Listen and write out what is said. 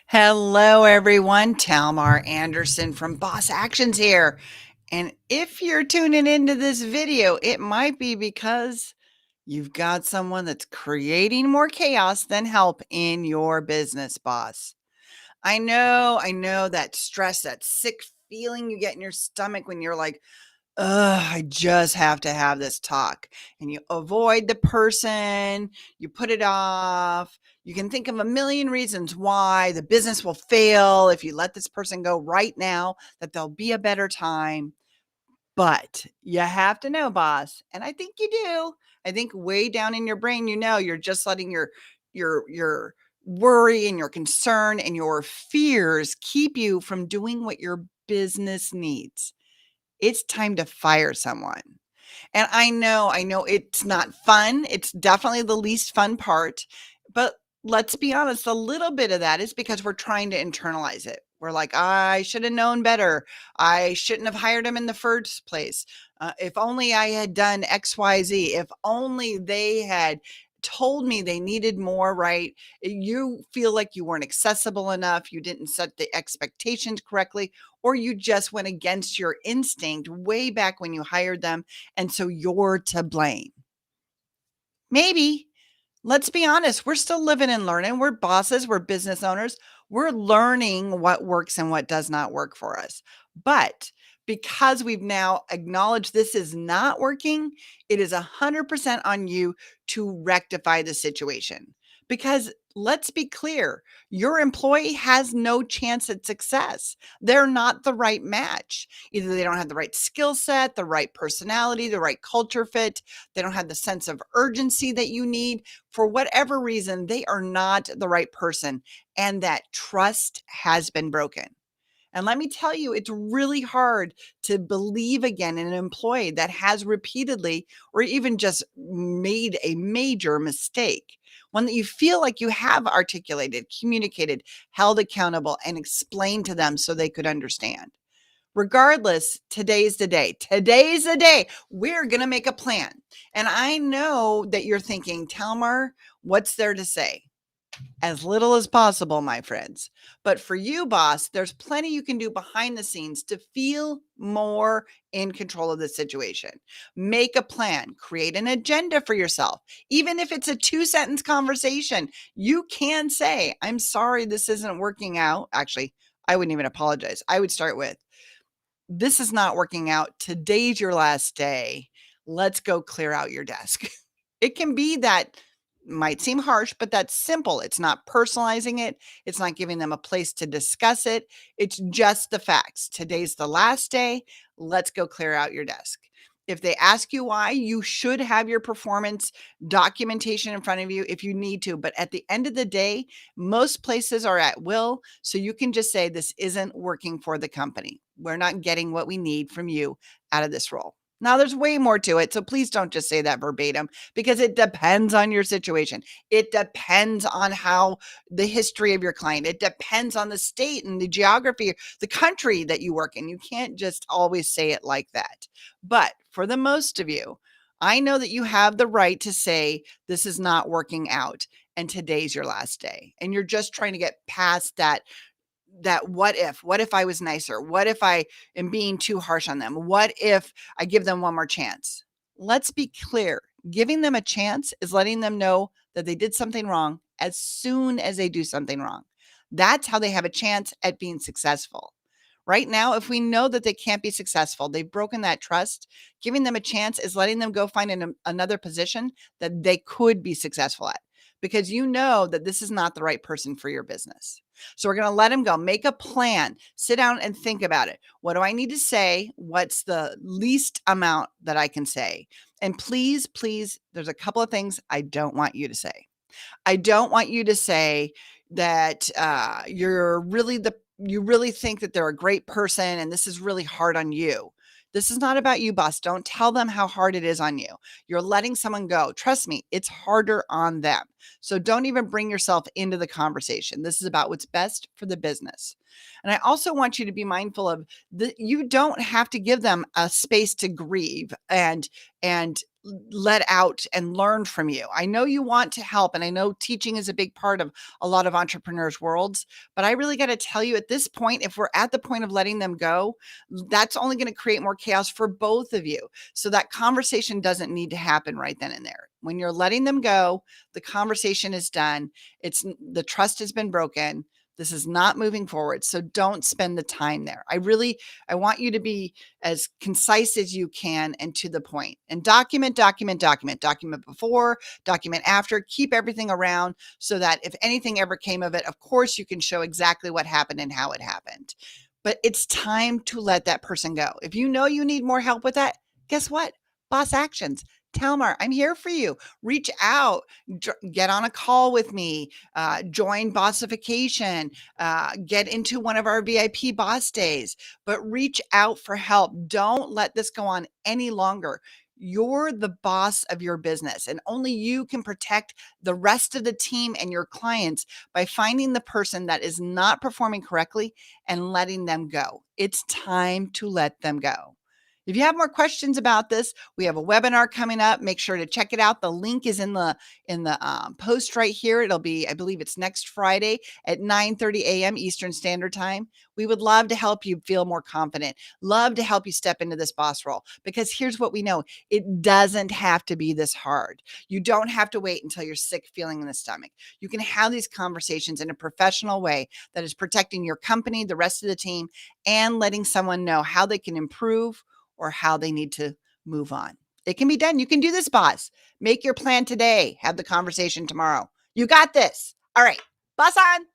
Hello, everyone. Talmar Anderson from Boss Actions here. And if you're tuning into this video, it might be because you've got someone that's creating more chaos than help in your business, boss. I know that stress, that sick feeling you get in your stomach when you're like, ugh, I just have to have this talk. And you avoid the person, you put it off. You can think of a million reasons why the business will fail if you let this person go right now, that there'll be a better time. But you have to know, boss, and I think you do. I think way down in your brain, you're just letting your worry and your concern and your fears keep you from doing what your business needs. It's time to fire someone. And I know it's not fun. It's definitely the least fun part. But let's be honest, a little bit of that is because we're trying to internalize it. We're like, I should have known better. I shouldn't have hired him in the first place. If only I had done XYZ. If only they had told me they needed more, right? You feel like you weren't accessible enough. You didn't set the expectations correctly, or you just went against your instinct way back when you hired them. And so you're to blame. Maybe. Let's be honest, we're still living and learning. We're bosses, we're business owners. We're learning what works and what does not work for us. But because we've now acknowledged this is not working, it is 100% on you to rectify the situation. Because let's be clear, your employee has no chance at success. They're not the right match. Either they don't have the right skill set, the right personality, the right culture fit. They don't have the sense of urgency that you need. For whatever reason, they are not the right person, and that trust has been broken. And let me tell you, it's really hard to believe again in an employee that has repeatedly or even just made a major mistake. One that you feel like you have articulated, communicated, held accountable, and explained to them so they could understand. Regardless, today's the day. Today's the day. We're going to make a plan. And I know that you're thinking, Talmar, what's there to say? As little as possible, my friends. But for you, boss, there's plenty you can do behind the scenes to feel more in control of the situation. Make a plan, create an agenda for yourself. Even if it's a 2 sentence conversation, you can say, I'm sorry, this isn't working out. Actually, I wouldn't even apologize. I would start with, this is not working out. Today's your last day. Let's go clear out your desk. It can be that, might seem harsh, but that's simple. It's not personalizing it. It's not giving them a place to discuss it. It's just the facts. Today's the last day. Let's go clear out your desk. If they ask you why, you should have your performance documentation in front of you if you need to. But at the end of the day, most places are at will. So you can just say, this isn't working for the company. We're not getting what we need from you out of this role. Now, there's way more to it. So please don't just say that verbatim, because it depends on your situation. It depends on how the history of your client. It depends on the state and the geography, the country that you work in. You can't just always say it like that. But for the most of you, I know that you have the right to say, this is not working out and today's your last day. And you're just trying to get past that what if I was nicer? What if I am being too harsh on them? What if I give them one more chance? Let's be clear. Giving them a chance is letting them know that they did something wrong as soon as they do something wrong. That's how they have a chance at being successful. Right now, if we know that they can't be successful, they've broken that trust, giving them a chance is letting them go find another position that they could be successful at, because you know that this is not the right person for your business. So we're going to let them go. Make a plan. Sit down and think about it. What do I need to say? What's the least amount that I can say? And please, please, there's a couple of things I don't want you to say. I don't want you to say that you really think that they're a great person and this is really hard on you. This is not about you, boss. Don't tell them how hard it is on you. You're letting someone go. Trust me, it's harder on them. So don't even bring yourself into the conversation. This is about what's best for the business. And I also want you to be mindful of you don't have to give them a space to grieve and let out and learn from you. I know you want to help, and I know teaching is a big part of a lot of entrepreneurs' worlds, but I really got to tell you at this point, if we're at the point of letting them go, that's only going to create more chaos for both of you. So that conversation doesn't need to happen right then and there. When you're letting them go, the conversation is done. The trust has been broken. This is not moving forward. So don't spend the time there. I want you to be as concise as you can and to the point, and document before, document after, keep everything around so that if anything ever came of it, of course you can show exactly what happened and how it happened. But it's time to let that person go. If you know you need more help with that, guess what? Boss Actions. Talmar, I'm here for you. Reach out, get on a call with me, join Bossification, get into one of our VIP boss days, but reach out for help. Don't let this go on any longer. You're the boss of your business, and only you can protect the rest of the team and your clients by finding the person that is not performing correctly and letting them go. It's time to let them go. If you have more questions about this, we have a webinar coming up. Make sure to check it out. The link is in the post right here. It'll be, I believe it's next Friday at 9:30 a.m. Eastern Standard Time. We would love to help you feel more confident. Love to help you step into this boss role, because here's what we know. It doesn't have to be this hard. You don't have to wait until you're sick feeling in the stomach. You can have these conversations in a professional way that is protecting your company, the rest of the team, and letting someone know how they can improve or how they need to move on. It can be done. You can do this, boss. Make your plan today. Have the conversation tomorrow. You got this. All right. Boss on.